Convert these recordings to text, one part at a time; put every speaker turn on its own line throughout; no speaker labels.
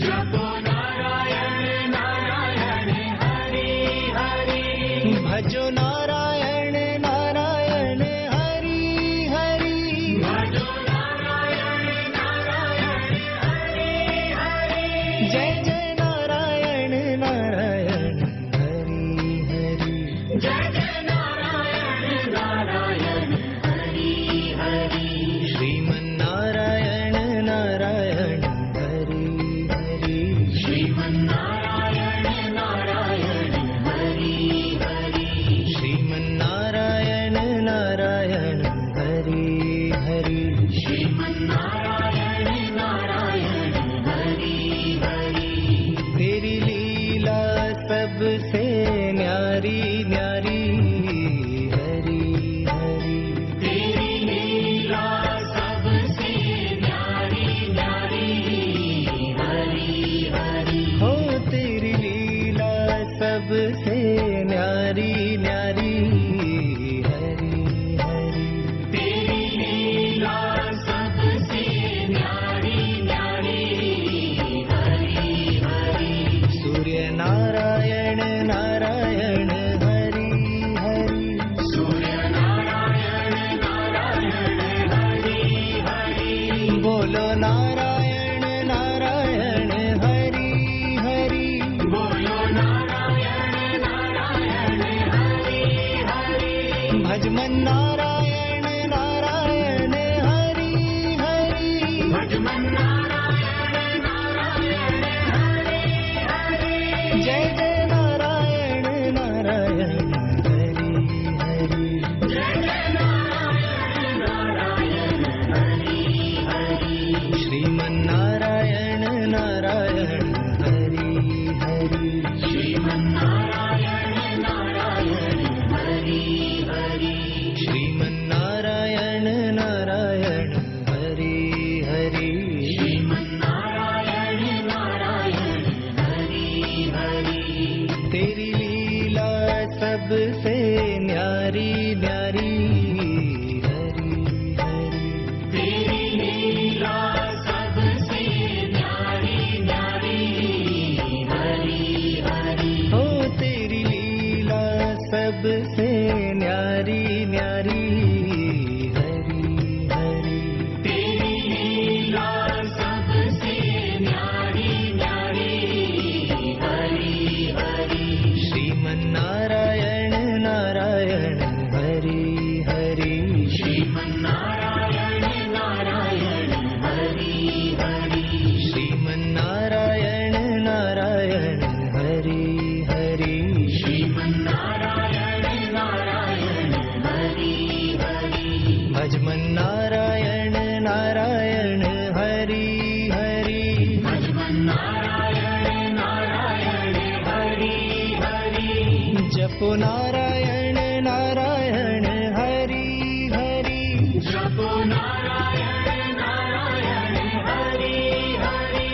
जपो नारायण नारायण हरि हरि,
भजो नारायण नारायण हरि हरि,
भजो नारायण नारायण हरि हरि,
जय जय नारायण नारायण हरि हरि,
जय जय नारायण नारायण हरि हरि,
श्रीमन्नारायण नारायण हरि हरि,
श्रीमन्नारायण नारायण हरि हरि,
श्रीमन्नारायण नारायण हरि हरि,
श्रीमन्नारायण नारायण हरि हरि,
तेरी लीला सबसे न्यारी न्यारी हरि हरि,
तेरी लीला सबसे न्यारी न्यारी हरि हरि,
हो तेरी लीला सबसे न्यारी न्यारी हरि हरि,
तेरी लीला सबसे न्यारी न्यारी हरि हरि,
सूर्य नारायण नारायण हरि हरि,
सूर्य नारायण नारायण हरि हरि,
बोलो नारायण नारायण हरि हरि,
बोलो नारायण नारायण हरि हरि,
भजमन नारायण नारायण हरि हरि,
भजमन नारायण नारायण हरि हरि,
जय जय नारायण नारायण हरि हरि,
जय जय नारायण नारायण हरि हरि,
श्रीमन्नारायण नारायण हरि हरि,
श्रीमन्नारायण नारायण हरि हरि,
श्रीमन्नारायण नारायण हरि हरि,
श्रीमन्नारायण नारायण हरि हरि,
तेरी लीला सबसे न्यारी न्यारी हरि हरि,
तेरी लीला सबसे न्यारी न्यारी हरि हरि,
हो तेरी लीला सबसे न्यारी न्यारी हरि हरि,
तेरी लीला सबसे न्यारी न्यारी हरि हरि,
श्रीमन्नारायण नारायण हरि हरि,
श्रीमन्नारायण नारायण हरि हरि,
श्रीमन्नारायण नारायण हरि हरि,
श्रीमन्नारायण नारायण हरि हरि,
भजमन नारायण नारायण हरि हरि,
भजमन्नारायण नारायण हरि हरि,
जपो नारायण नारायण हरि हरि,
जपो नारायण नारायण हरि हरि,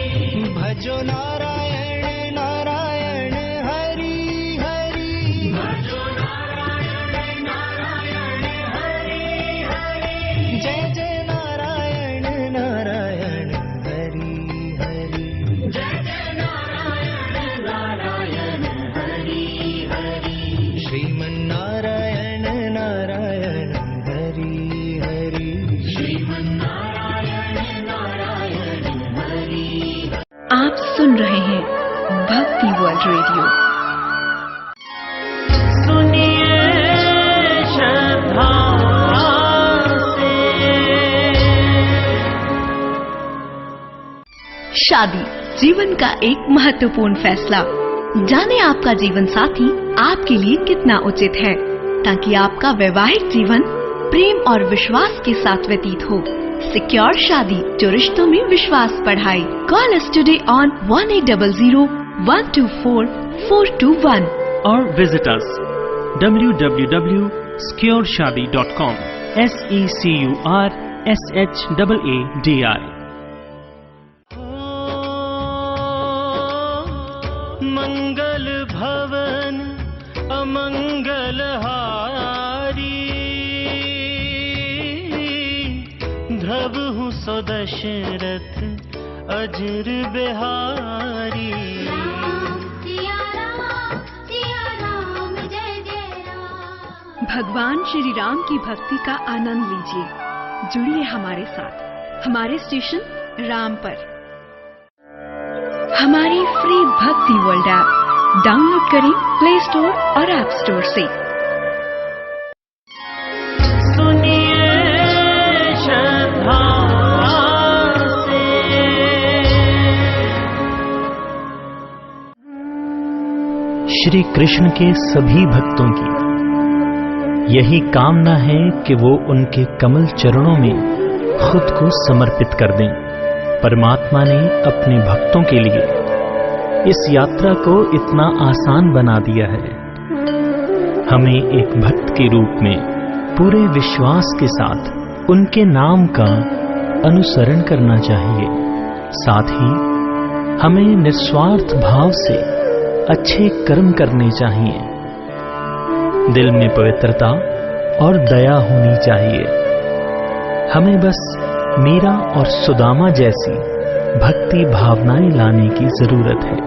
भजो नारायण नारायण हरि हरि,
भजो नारायण नारायण हरि हरि,
जय जय नारायण नारायण हरि हरि,
जय जय नारायण नारायण हरि हरि,
श्रीमन्नारायण नारायण हरि हरि,
श्रीमन्नारायण नारायण हरि।
आप सुन रहे हैं भक्ति वर्ल्ड रेडियो।
सुनिए श्रद्धा से।
शादी जीवन का एक महत्वपूर्ण फैसला। जाने आपका जीवन साथी आपके लिए कितना उचित है, ताकि आपका वैवाहिक जीवन प्रेम और विश्वास के साथ व्यतीत हो। सिक्योर शादी जो रिश्तों में विश्वास बढ़ाए। Call us today on 1800-124-421
or visit us www.secureshadi.com SECURSHAADI।
मंगल भवन अमंगल हारी, ध्रुव हूँ सो दशरथ अजर बिहारी।
सिया राम जय जय राम।
भगवान श्री राम की भक्ति का आनंद लीजिए। जुड़िए हमारे साथ हमारे स्टेशन राम पर। हमारी फ्री भक्ति वर्ल्ड ऐप डाउनलोड करें प्ले स्टोर और ऐप स्टोर से।
सुनिए श्रद्धा से।
श्री कृष्ण के सभी भक्तों की यही कामना है कि वो उनके कमल चरणों में खुद को समर्पित कर दें। परमात्मा ने अपने भक्तों के लिए इस यात्रा को इतना आसान बना दिया है। हमें एक भक्त के रूप में पूरे विश्वास के साथ उनके नाम का अनुसरण करना चाहिए। साथ ही हमें निस्वार्थ भाव से अच्छे कर्म करने चाहिए। दिल में पवित्रता और दया होनी चाहिए। हमें बस मीरा और सुदामा जैसी भक्ति भावनाएं लाने की जरूरत है।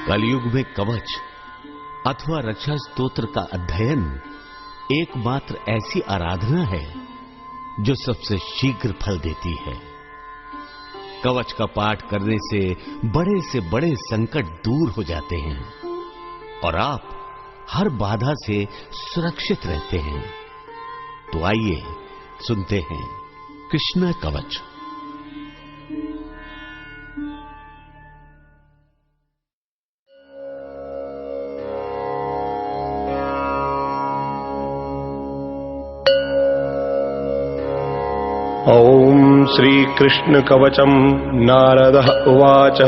कलयुग में कवच अथवा रक्षा स्तोत्र का अध्ययन एकमात्र ऐसी आराधना है जो सबसे शीघ्र फल देती है। कवच का पाठ करने से बड़े संकट दूर हो जाते हैं और आप हर बाधा से सुरक्षित रहते हैं। तो आइए सुनते हैं कृष्ण कवच।
ॐ श्रीकृष्णकवचम् नारदः उवाच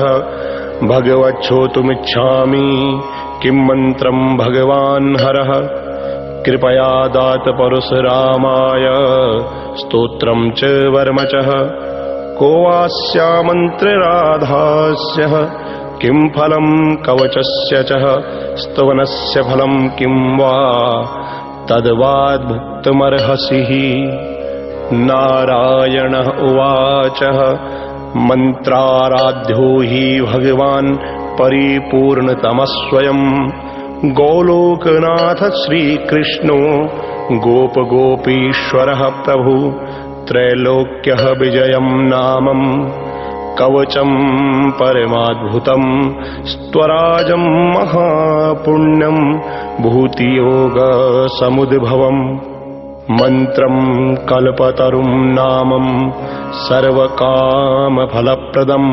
भगवच्छोतुमिच्छामि किं मन्त्रम् भगवान् हरः कृपया दात परशुरामाय स्तोत्रम् च वर्मचः को वास्यामन्त्रराधास्य किं फलम् कवचस्य च स्तवनस्य फलम् किं वा तद्वाद्भुक्तमर्हसि। नारायण उवाच मन्त्राराध्यो हि भगवान् परिपूर्णतमस्वयं गोलोकनाथ श्रीकृष्णो गोपगोपीश्वरः प्रभु त्रैलोक्यः विजयं नामं कवचं परमाद्भुतं स्वराजं महापुण्यं भूतियोगसमुद्भवम् मंत्रं कल्पतरुं नामं सर्वकामफलप्रदं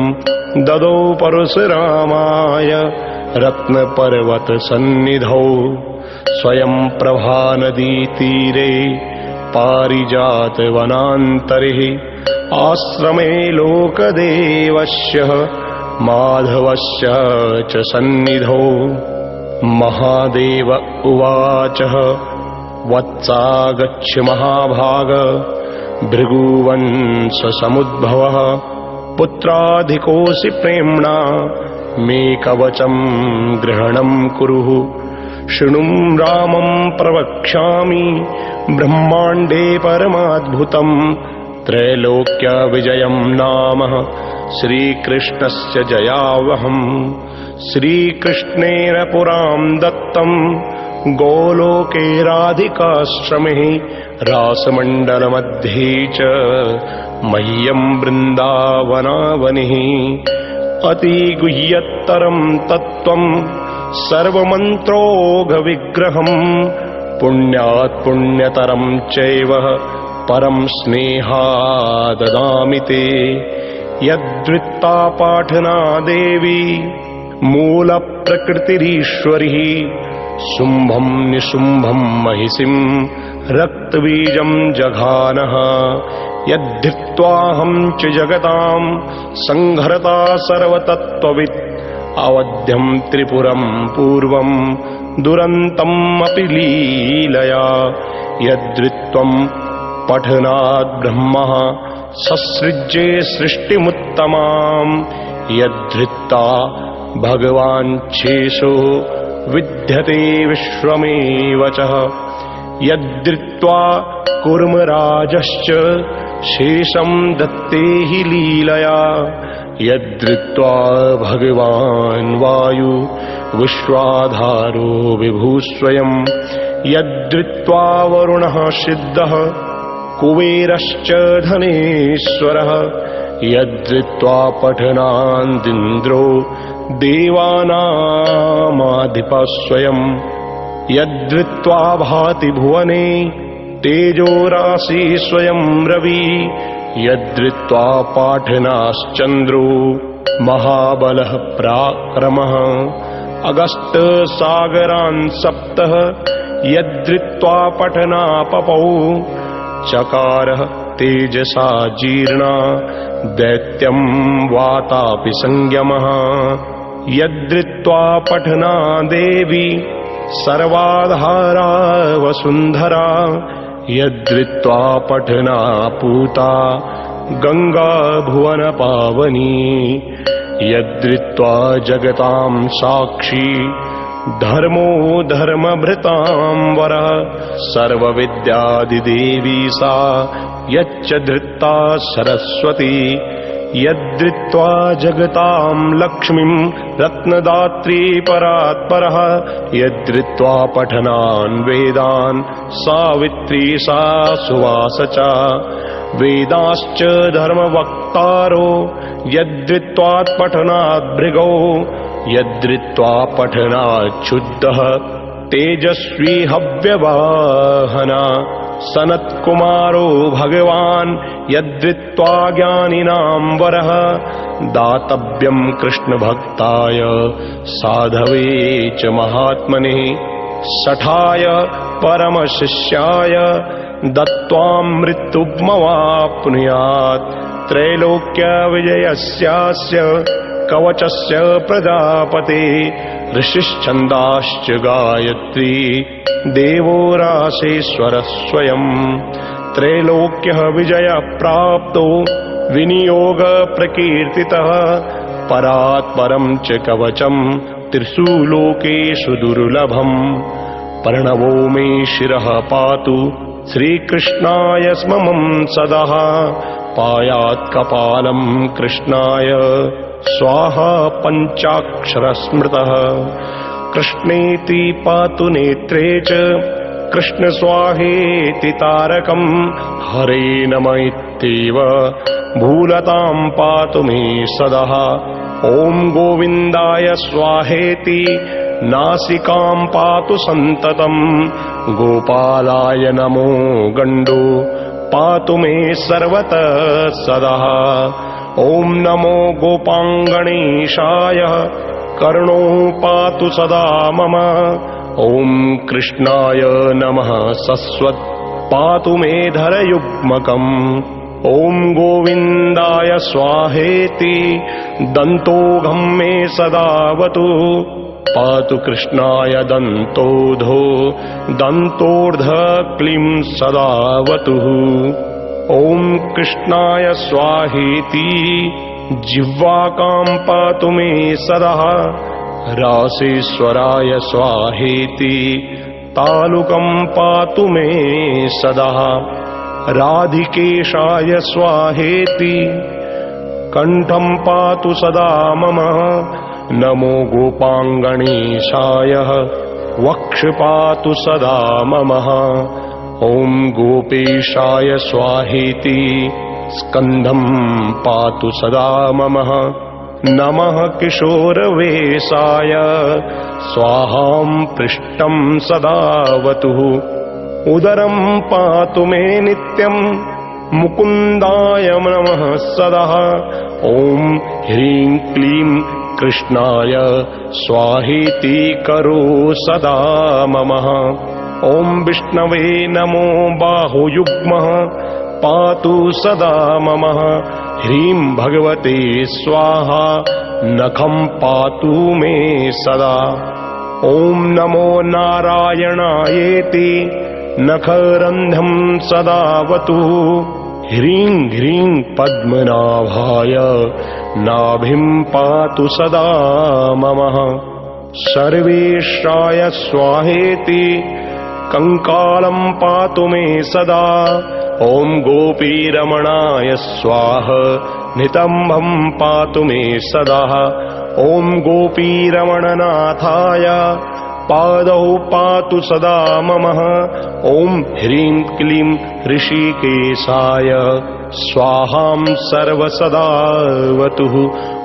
ददौ परशुरामाय रत्नपर्वतसन्निधौ स्वयं प्रभानदीतीरे पारिजातवनान्तरे आश्रमे लोकदेवस्य माधवस्य च सन्निधौ। महादेव उवाच वत्सागच्छ महाभाग भृगुवंश समुद्भवः पुत्राधिकोऽसि प्रेम्णा मे कवचं ग्रहणं कुरु। शृणु रामं प्रवक्ष्यामि ब्रह्माण्डे परमाद्भुतं त्रैलोक्य विजयं नाम श्रीकृष्णस्य जयावहम्। श्रीकृष्णेन पुरां दत्तं गोलोके राधिकाश्रमे रासमण्डलमध्ये च मह्यं वृन्दावनावनिः। अतिगुह्यतरं तत्त्वं सर्वमन्त्रोघविग्रहं पुण्यात् पुण्यतरं चैव परं स्नेहाददामि ते। यद्वृत्ता पाठना देवी मूलप्रकृतिरीश्वरी शुम्भं निशुम्भं महिषीं रक्तबीजं जघानः। यद्धित्वाहं च जगतां संहर्ता सर्वतत्त्ववित् अवध्यं त्रिपुरं पूर्वं दुरन्तम् अपि लीलया। यद्वृत्तं पठनात् ब्रह्मः ससृज्ये सृष्टिमुत्तमां। यद्धृत्ता भगवान् शेषो विद्यते विश्वमेव च। यद्दृत्वा कुर्मराजश्च शेषं दत्ते हि लीलया यद्दृत्वा भगवान् वायु विश्वाधारो विभुस्वयं यद्दृत्वा वरुणः सिद्धः कुबेरश्च धनेश्वरः यद्दृत्वा पठनान्दिन्द्रो देवानामाधिपः स्वयं यद्दृत्वा भाति भुवने तेजो राशि स्वयं रवि यद्दृत्वा पाठनाश्चन्द्रो महाबलः पराक्रमः अगस्त सागरान् सप्तः यद्दृत्वा पठनापपौ चकारः तेजसा जीर्णा दैत्यं वातापि संयमः यद्दृत्वा पठना देवी सर्वाधारा वसुन्धरा यद्दृत्वा पठना पूता गंगा भुवन पावनी यद्दृत्वा जगतां साक्षी धर्मो धर्मभृतां वरः सर्वविद्यादिदेवी सा यच्च धृत्ता सरस्वती यद्दृत्वा जगतां लक्ष्मीं रत्नदात्री परात्परः यद्दृत्वा पठनान् वेदान् सावित्री सा सुवासचा वेदाश्च धर्मवक्तारो यद्दृत्वात् पठनात् भृगौ यद्दृत्वा पठनाच्छुद्धः तेजस्वी हव्यवाहना सनत्कुमारो भगवान् यद्दृत्वा ज्ञानिनां वरः दातव्यं कृष्णभक्ताय साधवे च महात्मने सठाय परमशिष्याय दत्त्वा मृत्युमवाप्नुयात् त्रैलोक्य विजयस्यास्य कवचस्य प्रजापते ऋषिश्छन्दाश्च गायत्री देवो रासेश्वरः स्वयं त्रैलोक्यः विजय प्राप्तो विनियोग प्रकीर्तितः परात्परं च कवचं त्रिषु लोकेषु दुर्लभम् प्रणवो मे शिरः पातु श्रीकृष्णाय स्ममं सदा पायात् कपालं कृष्णाय स्वाहा पञ्चाक्षरस्मृतः कृष्णेति पातु नेत्रे च कृष्ण स्वाहेति तारकम् हरे नम इत्येव भूलतां पातु मे सदा ॐ गोविन्दाय स्वाहेति नासिकां पातु सन्ततम् गोपालाय नमो गण्डो पातु मे सर्वतः सदा ॐ नमो गोपाङ्गणेशाय कर्णो पातु सदा मम ॐ कृष्णाय नमः सस्वत् पातु मे धरयुग्मकम् ॐ गोविन्दाय स्वाहेति दन्तोघं मे सदावतु पातु कृष्णाय दन्तोधो दन्तोर्ध क्लीं सदावतु ॐ कृष्णाय स्वाहेति जिह्वाकां पातु मे सदा रासेश्वराय स्वाहेति तालुकं पातु मे सदा राधिकेशाय स्वाहेति कंठं पातु सदा मम नमो गोपाङ्गणेशाय वक्ष पातु सदा मम ॐ गोपेशाय स्वाहेति स्कन्धं पातु सदा मम नमः किशोरवेशाय स्वाहां पृष्ठं सदावतु उदरं पातु मे नित्यं मुकुन्दाय नमः सदा ॐ ह्रीं क्लीं कृष्णाय स्वाहेति करो सदा मम ॐ विष्णवे नमो बाहुयुग्मः पातु सदा मम ह्रीं भगवते स्वाहा नखं पातु मे सदा ॐ नमो नारायणायेति नखरन्ध्रं सदावतु ह्रीं ह्रीं पद्मनाभाय नाभिं पातु सदा मम सर्वेशाय स्वाहेति कंकालं पातु मे सदा। ॐ गोपीरमणाय स्वाहा नितम्बं पातु मे सदा। ॐ गोपीरमणनाथाय पादौ पातु सदा मम। ॐ ह्रीं क्लीं ऋषिकेशाय स्वाहां सर्वसदावतु।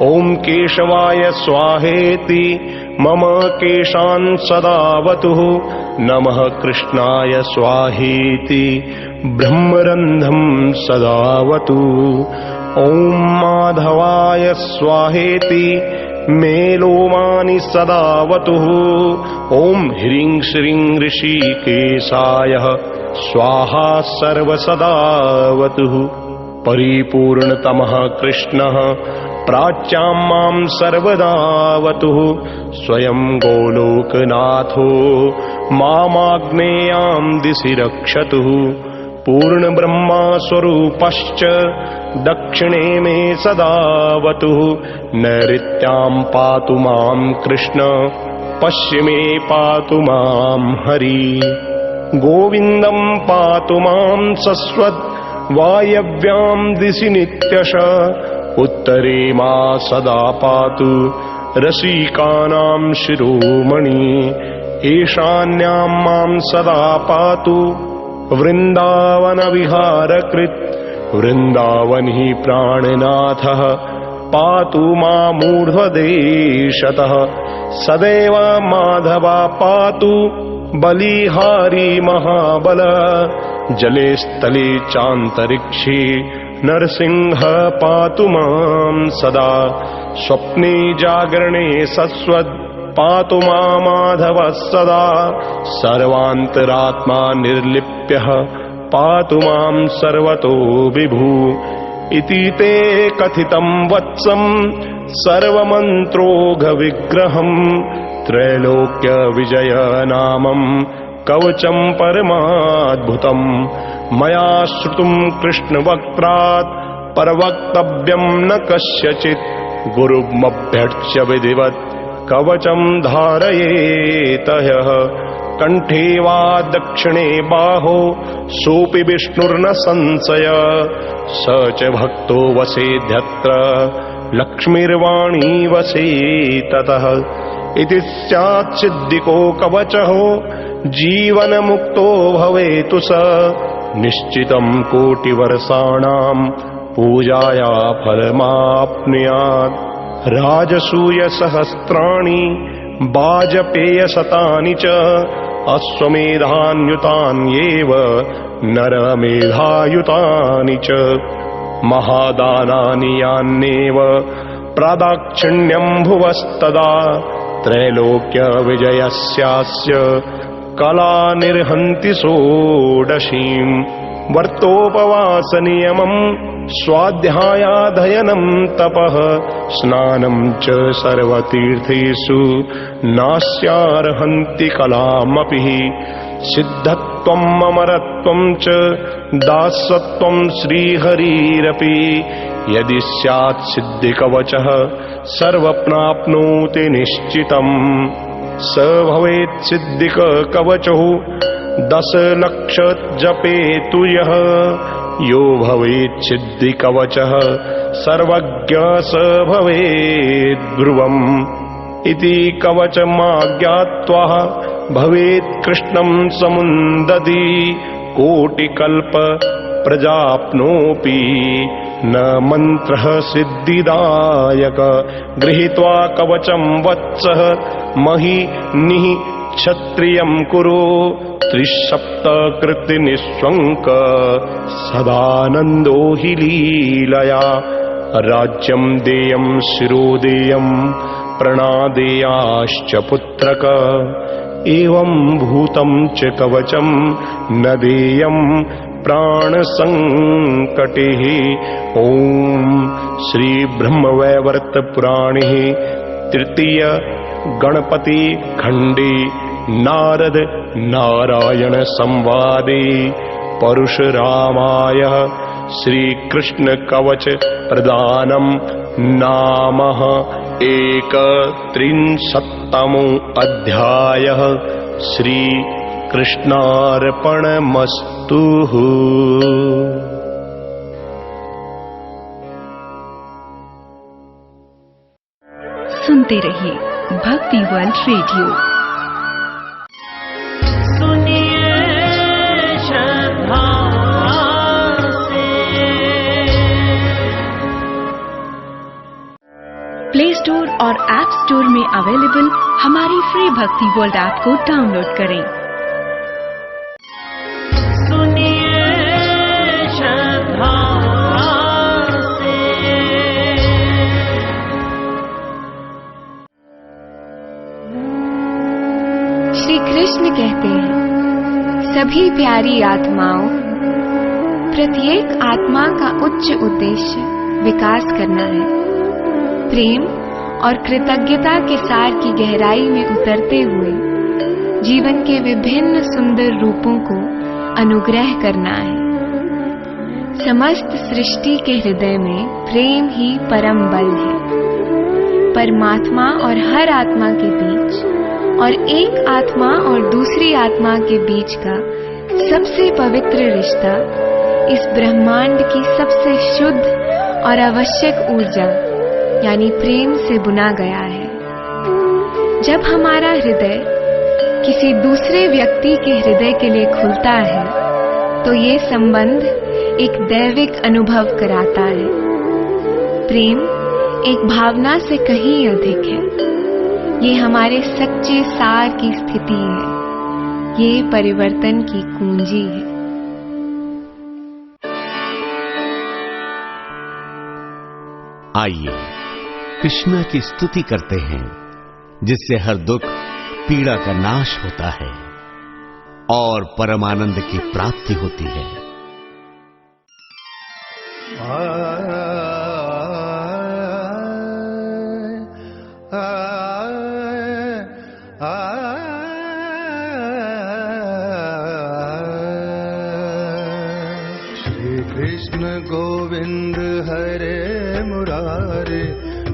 ॐ केशवाय स्वाहेति मम केशान् सदावतु। नमः कृष्णाय स्वाहेति ब्रह्मरन्ध्रं सदावतु। ॐ माधवाय स्वाहेति मे लोमानि सदावतु। ॐ ह्रीं श्रीं ऋषिकेशाय स्वाहा सर्वसदावतु। परिपूर्णतमः कृष्णः प्राच्यां मां सर्वदावतु। स्वयं गोलोकनाथो मामाग्नेयां दिशि रक्षतु। पूर्णब्रह्मा स्वरूपश्च दक्षिणे मे सदावतु। नैऋत्यां पातु मां कृष्ण पश्चिमे पातु मां हरि। गोविन्दं पातु मां सस्वत् वायव्यां दिशि नित्यश। उत्तरे मा सदा पातु रसिकानां शिरोमणि। ईशान्यां मां सदा पातु वृन्दावनविहारकृत्। वृन्दावन हि प्राणनाथः पातु मामूर्ध्वदेशतः। सदैव माधवा पातु बलिहारी महाबल। जले स्थले चान्तरिक्षे नरसिंह पातु मां सदा। स्वप्ने जागरणे सस्वत् पातु मां माधवः सदा। सर्वान्तरात्मा निर्लिप्यः पातु मां सर्वतो विभु। इति ते कथितं वत्सं सर्वमन्त्रोघविग्रहम्। त्रैलोक्यविजयनामं कवचं परमाद्भुतम्। मया श्रुतं कृष्णवक्त्रात् परवक्तव्यं न कस्यचित्। गुरुमभ्यर्च्य विधिवत् कवचं धारयेत ह्यः। कंठे वा दक्षिणे बाहो सोऽपि विष्णुर्न संशय। स च भक्तो वसेद्यत्र लक्ष्मीर्वाणी वसे ततः। इति स्यात् सिद्धिको कवचः जीवनमुक्तो भवेतु स। निश्चितं कोटिवर्षाणां पूजाया फलमाप्नुयात्। राजसूयसहस्राणि वाजपेयशतानि च अश्वमेधान्युतान्येव नरमेधायुतानि च। महादानानि यान्येव प्रादाक्षिण्यं भुवस्तदा। त्रैलोक्यविजयस्यास्य कला निर्हन्ति षोडशीम्। वर्तोपवासनियमं स्वाध्यायाध्ययनं तपः। स्नानं च सर्वतीर्थेषु नास्यार्हन्ति कलामपि। सिद्धत्वम् अमरत्वं च दासत्वं श्रीहरिरपि। यदि स्यात् सिद्धिकवचः सर्वप्राप्नोति निश्चितम्। स भवेत् सिद्धिकवचो 10 लक्ष जपेतु यः। यो भवेत् सिद्धिकवचः सर्वज्ञ स भवेत् ध्रुवम्। इति कवचमाज्ञात्वा भवेत् कृष्णं समुन्दति। कोटिकल्प प्रजाप्नोऽपि न मन्त्रः सिद्धिदायक। गृहीत्वा कवचं वत्सः महिनिः क्षत्रियं कुरु। 37 निःशङ्क सदानन्दो हि लीलया। राज्यं देयं शिरो देयं प्रणादेयाश्च पुत्रक। एवं भूतं च कवचं न देयं प्राणसंकटे। ॐ श्री ब्रह्मवैवर्त पुराणे तृतीय गणपति खंडे नारद नारायण संवादे परशुरामाय श्री कृष्ण कवच प्रदानम नामः 31 अध्यायः। श्री श्रीकृष्णार्पणमस्तु।
सुनते रहिए भक्ति वर्ल्ड रेडियो।
सुनिए श्रद्धा से।
प्ले स्टोर और ऐप स्टोर में अवेलेबल हमारी फ्री भक्ति वर्ल्ड ऐप को डाउनलोड करें।
सुनिए श्रद्धा से।
श्री कृष्ण कहते हैं, सभी प्यारी आत्माओं, प्रत्येक आत्मा का उच्च उद्देश्य विकास करना है। प्रेम और कृतज्ञता के सार की गहराई में उतरते हुए जीवन के विभिन्न सुंदर रूपों को अनुग्रह करना है। समस्त सृष्टि के हृदय में प्रेम ही परम बल है। परमात्मा और हर आत्मा के बीच और एक आत्मा और दूसरी आत्मा के बीच का सबसे पवित्र रिश्ता इस ब्रह्मांड की सबसे शुद्ध और आवश्यक ऊर्जा यानी प्रेम से बुना गया है। जब हमारा हृदय किसी दूसरे व्यक्ति के हृदय के लिए खुलता है तो ये संबंध एक दैविक अनुभव कराता है। प्रेम एक भावना से कहीं अधिक है। ये हमारे सच्चे सार की स्थिति है। ये परिवर्तन की कुंजी है।
आइए कृष्णा की स्तुति करते हैं, जिससे हर दुख पीड़ा का नाश होता है और परमानंद की प्राप्ति होती है।
श्री कृष्ण गोविंद हरे मुरारे,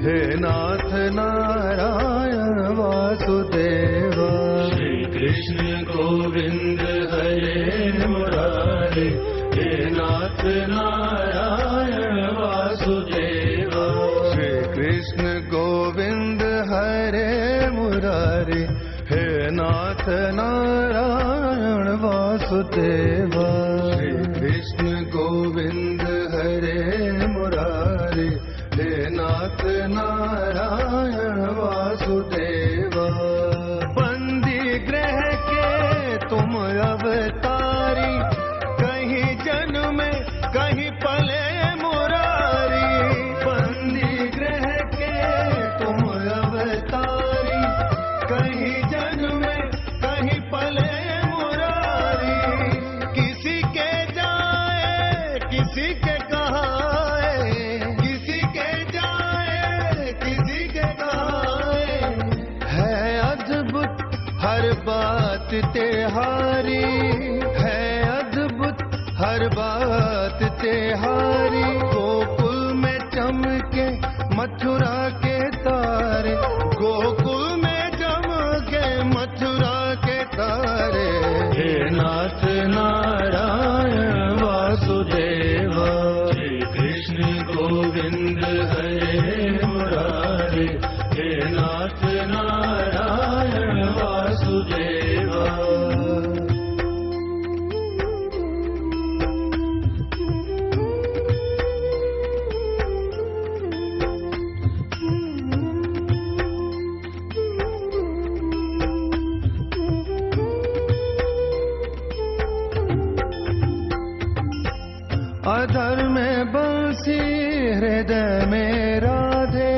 हे नाथ नारायण वासुदेवा। श्री कृष्ण गोविंद हरे मुरारे, हे नाथ नारायण वासुदेवा। श्री कृष्ण गोविंद हरे मुरारे, हे नाथ नारायण वासुदेवा। श्री कृष्ण गोविंद हरे मुरारे, हे नाथ नारायण वासुदेवा। बंदी ग्रह के तुम अवतारी, कहीं जन्म में कहीं पले मुरारी। बंदी ग्रह के तुम अवतारी, कहीं जन्म में कहीं पले मुरारी। किसी के जाए किसी के कहाए, किसी के जाए किसी के कहाए। है अद्भुत हर बात तेहारी, है अद्भुत हर बात तेहारी। गोकुल में चमके मथुरा के तारे, गोकुल में चमके मथुरा के तारे। हे नाथ नारायण वासुदेवा। श्री कृष्ण गोविंद हरे मुरारे, हे नाथ नारायण वासुदेवा। अधर में बंसी हृदय में राधे,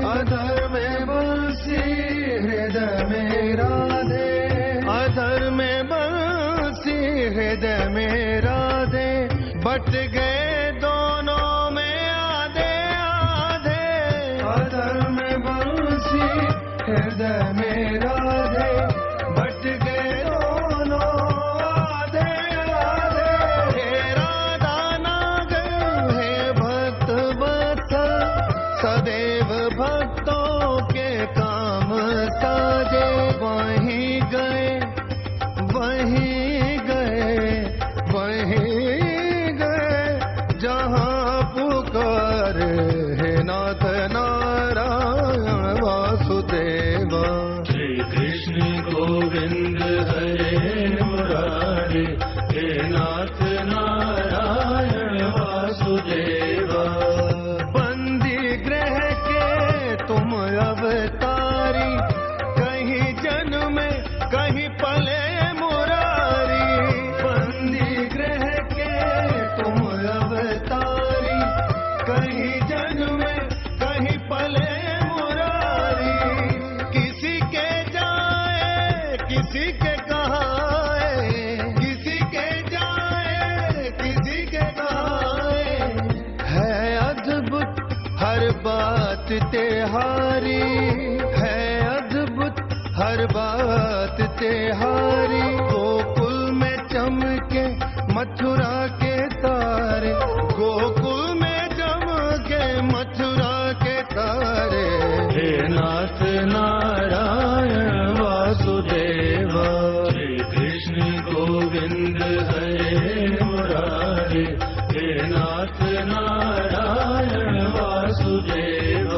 अधर में बंसी हृदय में राधे। अधर में बंसी हृदय में राधे, बट गए दोनों में आधे आधे। अधर में बंसी हृदय में राधे, बट गए दोनों आधे आधे। हे राधा नागर हे भक्त वत्सल, सदैव भक्तों के काम साजे। वहीं गए वहीं हे नाथ नारायण वासुदेव।
श्री कृष्ण गोविंद हरे मुरारे, हे नाथ नारायण वासुदेव।
बंदी ग्रह के तुम अवतारी, कहीं जन्म कहीं पले मुरारी। बंदी ग्रह के तुम अवतारी, कहीं जन्म कहीं पले मुरारी। किसी के जाए किसी के कहाए, किसी के जाए किसी के कहाए। है अद्भुत हर बात तेहारी, है अद्भुत हर बात तेहारी। गोकुल में चमके मथुरा के तारे, गोकुल में चमके मथुरा के तारे।
हे नाथ नारायण वासुदेव। श्री कृष्ण गोविंद हरे मुरारे, हे नाथ नारायण वासुदेव।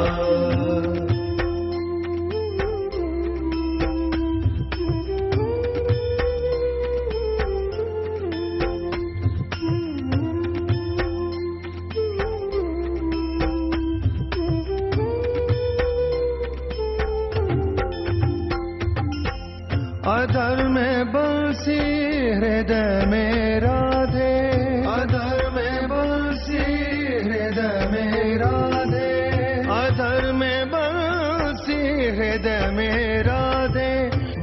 अधर में बंसी हृदय में राधे, अधर में बंसी हृदय में राधे। अधर में बंसी हृदय में राधे,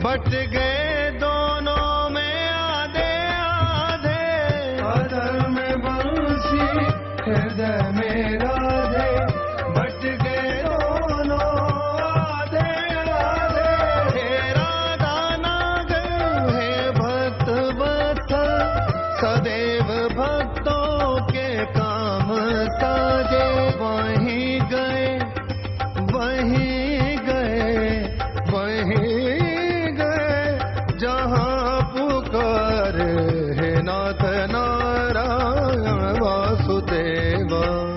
बट गए दोनों में आधे आधे। अधर में बंसी हृदय में राधे, बट गए दोनों आधे आधे। सदैव भक्तों के काम साजे। वहीं गए वहीं गए वहीं गए, जहाँ पुकार हे नाथ नारायण वासुदेव।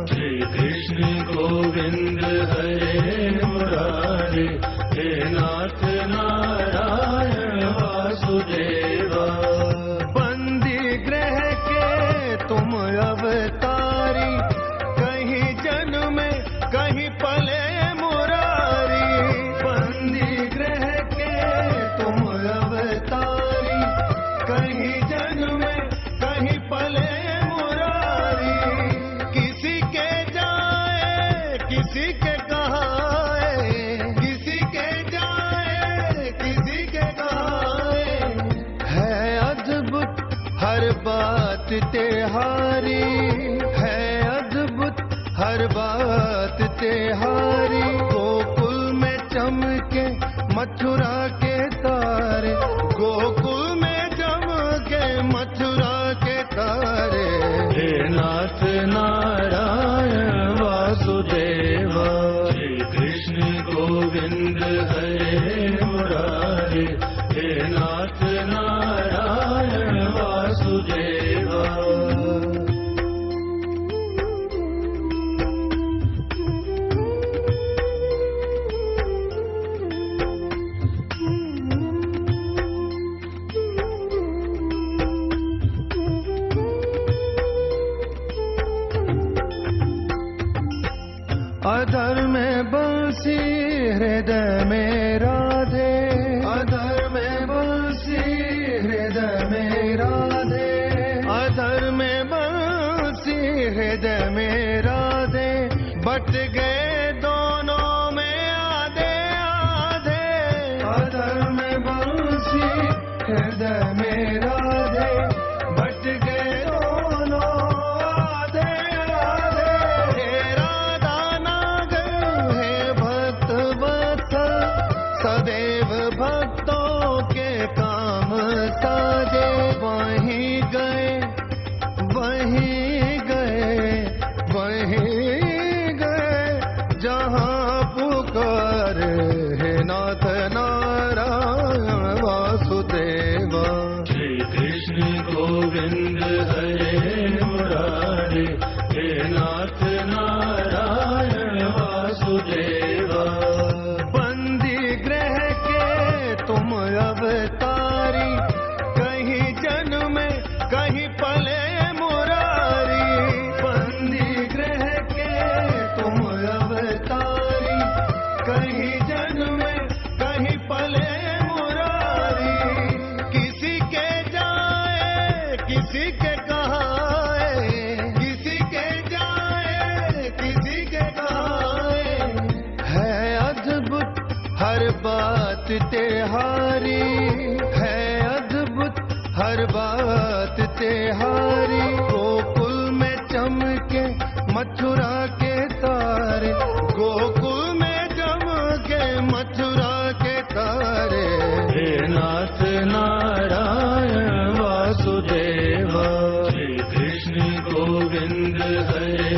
श्री कृष्ण गोविंद हरे मुरारे, हे नाथ नारायण वासुदेव।
तुम अवतारी, कहीं जन्म कहीं पले मुरारी। बंदी ग्रह के तुम अवतारी, कहीं जन्म कहीं पले मुरारी। किसी के जाए किसी के कहाए, किसी के जाए किसी के कहाए। है अद्भुत हर बात तेहारी, है अद्भुत हर बात तेहारी। गोकुल में चमके मथुरा के तारे, गोकुल में चमके मथुरा के तारे।
हे नाथ नारायण वासुदेव। श्री कृष्ण गोविंद हरे मुरारे, हे नाथ नारायण वासुदेव।
अधर में बंसी हृदय में राधे, अधर में बंसी हृदय में राधे। अधर में बंसी हृदय में राधे, बट गए दोनों में आधे आधे। अधर में बंसी हृदय में राधे, बट गए दोनों आधे आधे। सदैव भक्तों के काम साजे। वहीं गए वहीं गए वहीं गए, जहाँ पुकार हे नाथ नारायण वासुदेव।
श्री कृष्ण गोविंद हरे मुरारे, हे नाथ नारायण
के कहाए, किसी के जाए, किसी के कहाए। है अद्भुत हर बात तेहारी, है अद्भुत हर बात तेहारी। गोकुल में चमके मथुरा के तारे, गोकुल में चमके मथुरा के तारे।
हे नाथ नारायण वासुदेवा, श्री कृष्ण गोविंद हरे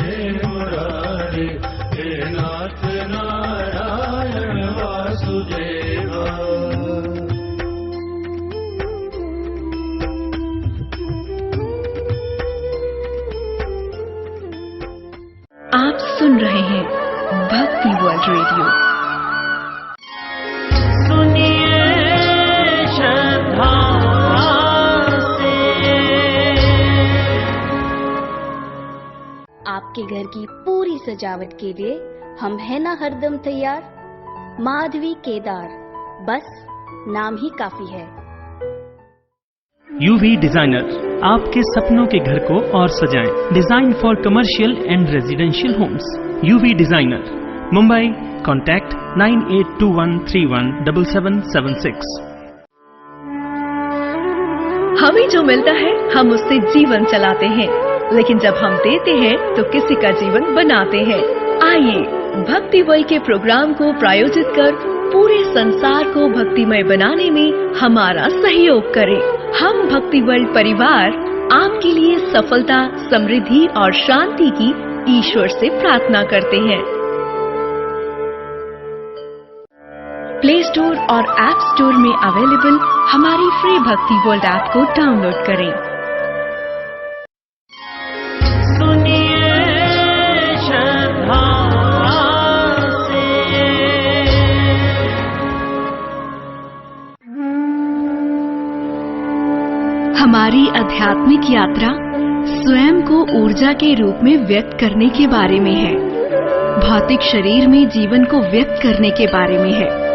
मुरारे। हे नाथ नारायण वासुदेवा।
आप सुन रहे हैं भक्ति वर्ल्ड रेडियो।
सुनिए श्रद्धा से।
आपके घर की पूरी सजावट के लिए हम है ना हरदम तैयार। माधवी केदार, बस नाम ही काफी है।
UV डिजाइनर आपके सपनों के घर को और सजाएं। Design for commercial and residential homes. UV designer, Mumbai. Contact 9821317776।
हमें जो मिलता है हम उससे जीवन चलाते हैं, लेकिन जब हम देते हैं तो किसी का जीवन बनाते हैं। आइए भक्ति वर्ल्ड के प्रोग्राम को प्रायोजित कर पूरे संसार को भक्तिमय बनाने में हमारा सहयोग करें। हम भक्ति वर्ल्ड परिवार आपके लिए सफलता, समृद्धि और शांति की ईश्वर से प्रार्थना करते हैं। प्ले स्टोर और ऐप स्टोर में अवेलेबल हमारी फ्री भक्ति वर्ल्ड ऐप को डाउनलोड करें।
सुनिए श्रद्धा से।
हमारी आध्यात्मिक यात्रा स्वयं को ऊर्जा के रूप में व्यक्त करने के बारे में है। भौतिक शरीर में जीवन को व्यक्त करने के बारे में है।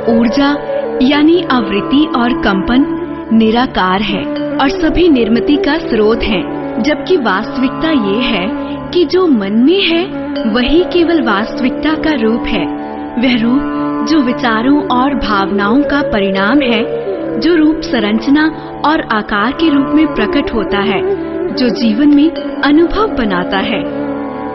ऊर्जा यानी आवृत्ति और कंपन निराकार है और सभी निर्मिति का स्रोत है, जबकि वास्तविकता ये है कि जो मन में है वही केवल वास्तविकता का रूप है। वह रूप जो विचारों और भावनाओं का परिणाम है, जो रूप संरचना और आकार के रूप में प्रकट होता है, जो जीवन में अनुभव बनाता है।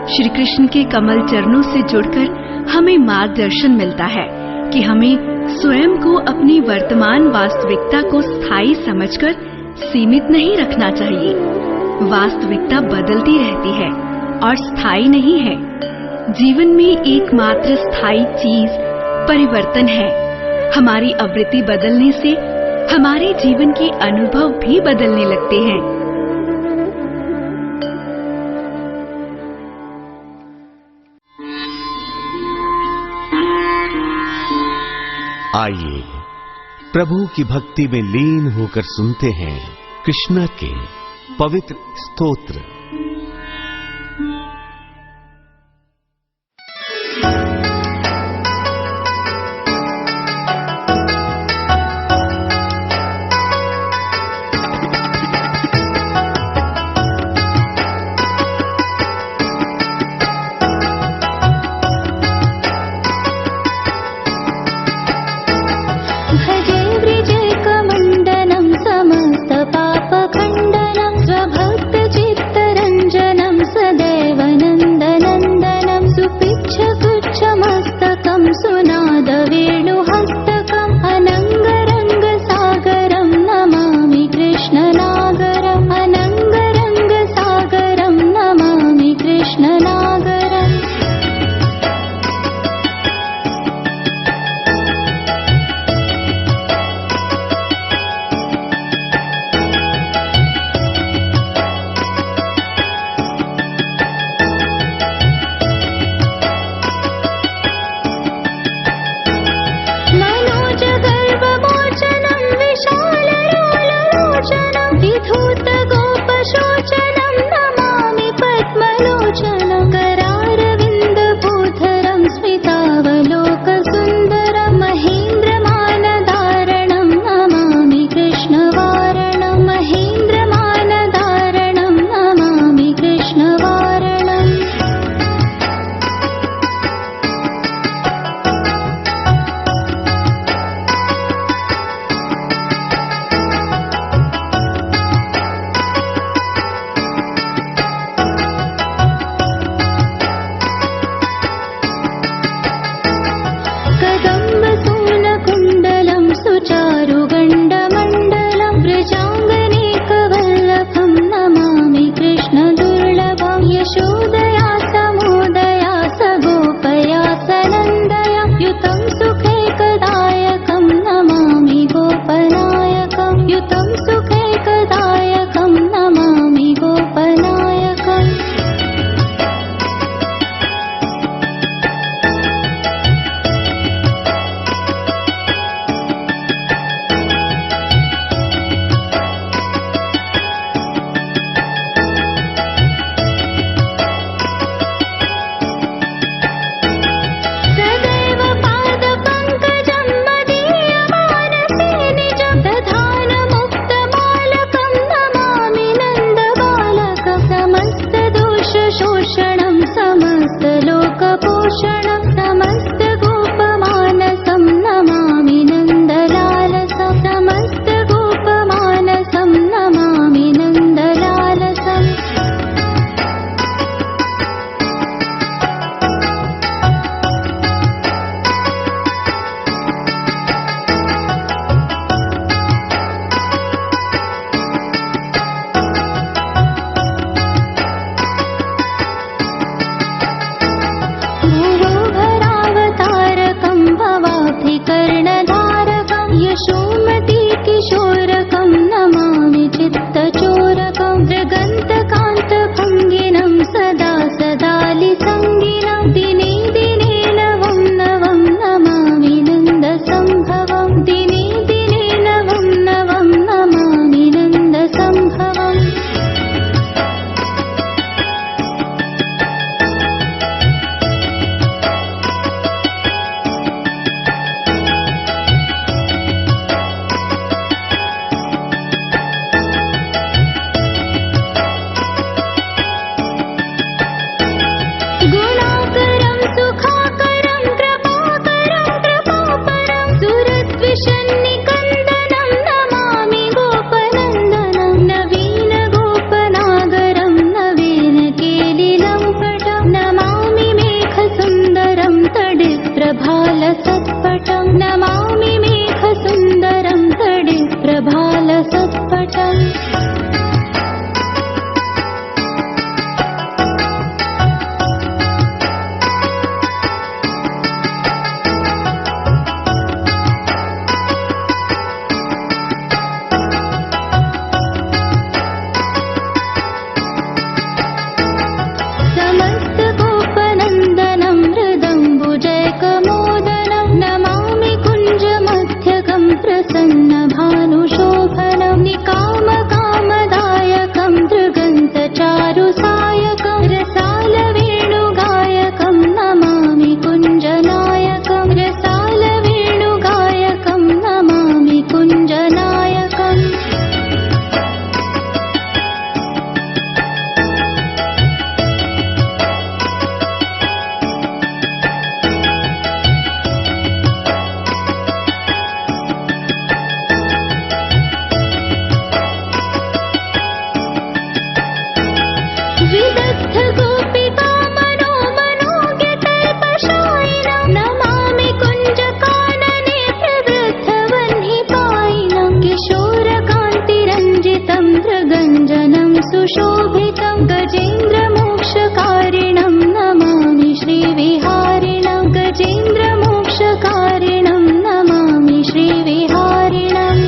श्री कृष्ण के कमल चरणों से जुड़कर हमें मार्गदर्शन मिलता है कि हमें स्वयं को अपनी वर्तमान वास्तविकता को स्थायी समझकर सीमित नहीं रखना चाहिए। वास्तविकता बदलती रहती है और स्थायी नहीं है। जीवन में एकमात्र स्थायी चीज परिवर्तन है। हमारी आवृत्ति बदलने से हमारे जीवन के अनुभव भी बदलने लगते हैं।
आइए प्रभु की भक्ति में लीन होकर सुनते हैं कृष्ण के पवित्र स्तोत्र।
भजे वृजकमण्डनं समस्तपापखण्डनं स्वभक्तचित्तरञ्जनं भूषणं समस्त गोपमानसं नमामि नन्दलालसं समस्त गोपमानसं नमामि नन्दलालसम् भुवोभरावतारकं भवाब्धिकर्णधारकं यशोमती किशोरकं नमामि चित्तचोरकं मृगन्तकान्तभङ्गिनं सदा सदालिसङ्गिनं दिने दिने नवं नवं नमामि नन्दसम्भवं दिने दिने नवं नवं नमामि नन्दसम्भवम् गुणाकरं सुखाकरं कृपाकरं कृपापरं सुरद्विषन्निकन्दनं नमामि गोपनन्दनं नवीन गोपनागरं नवीन केलिलं पटं नमामि मेघसुन्दरं तडिप्रभालसत्पटं नमामि मेघसुन्दरं तडिप्रभालसत्पटम् समस्त गोपनन्दनं हृदम्बुजैकमोदनं नमामि कुञ्जमध्यगं प्रसन्नभानुशोभनं निकामकामदायकं दृगन्तचारुसायकं रसालवेणुगायकं नमामि कुञ्जनायकं रसालवेणुगायकं नमामि कुञ्जनायकम् विदग्ध गोपिका मनोज्ञतल्पशायिनं नमामि कुञ्जकानने प्रवृद्धवह्निपायिनं किशोरकान्तिरञ्जितं मृगञ्जनं सुशोभितं गजेन्द्रमोक्षकारिणं नमामि श्रीविहारिणं गजेन्द्रमोक्षकारिणं नमामि श्रीविहारिणम्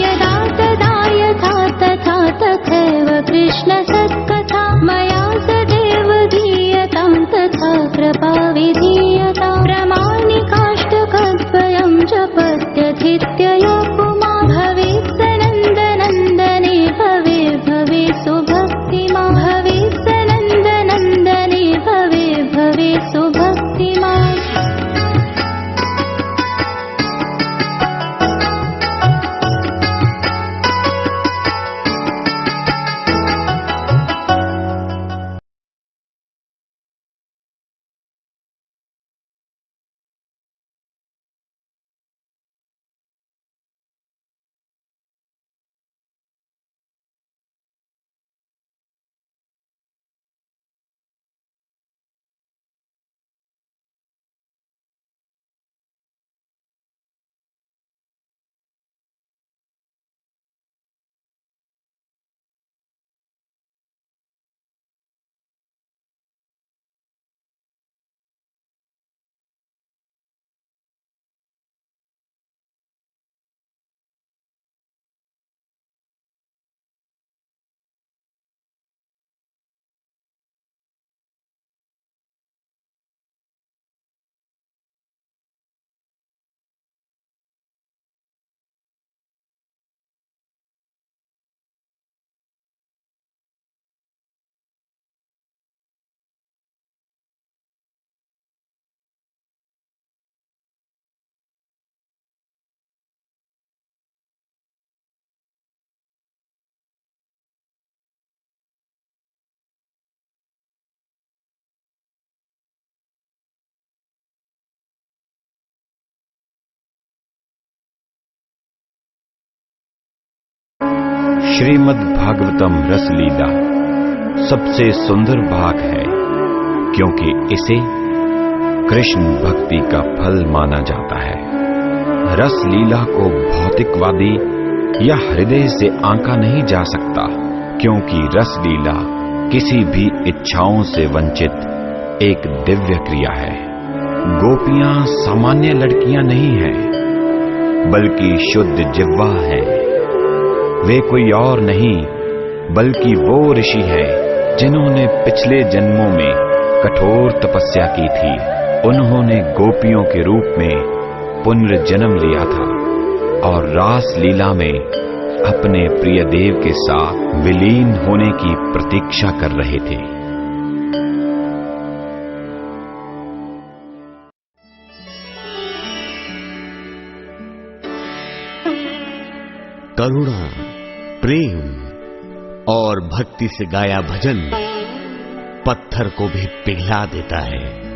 यदा तदा यथा तथा तथैव कृष्णसत्कथा मया सदैव दीयतां तथा कृपा विधीयतां प्रमाणिकाष्टकद्वयं जपत्यधित्यया पुमा भवेत् सनन्दनन्दने भवे भवे सुभक्तिमा भवेत् सनन्दनन्दने भवे भवे सुभक्तिमा
श्रीमद् भागवतम रसलीला सबसे सुंदर भाग है, क्योंकि इसे कृष्ण भक्ति का फल माना जाता है। रसलीला को भौतिकवादी या हृदय से आंका नहीं जा सकता, क्योंकि रसलीला किसी भी इच्छाओं से वंचित एक दिव्य क्रिया है। गोपियां सामान्य लड़कियां नहीं हैं, बल्कि शुद्ध जिह्वा हैं। वे कोई और नहीं, बल्कि वो ऋषि हैं जिन्होंने पिछले जन्मों में कठोर तपस्या की थी। उन्होंने गोपियों के रूप में पुनर्जन्म लिया था और रास लीला में अपने प्रिय देव के साथ विलीन होने की प्रतीक्षा कर रहे थे।
करुणा, प्रेम और भक्ति से गाया भजन पत्थर को भी पिघला देता है।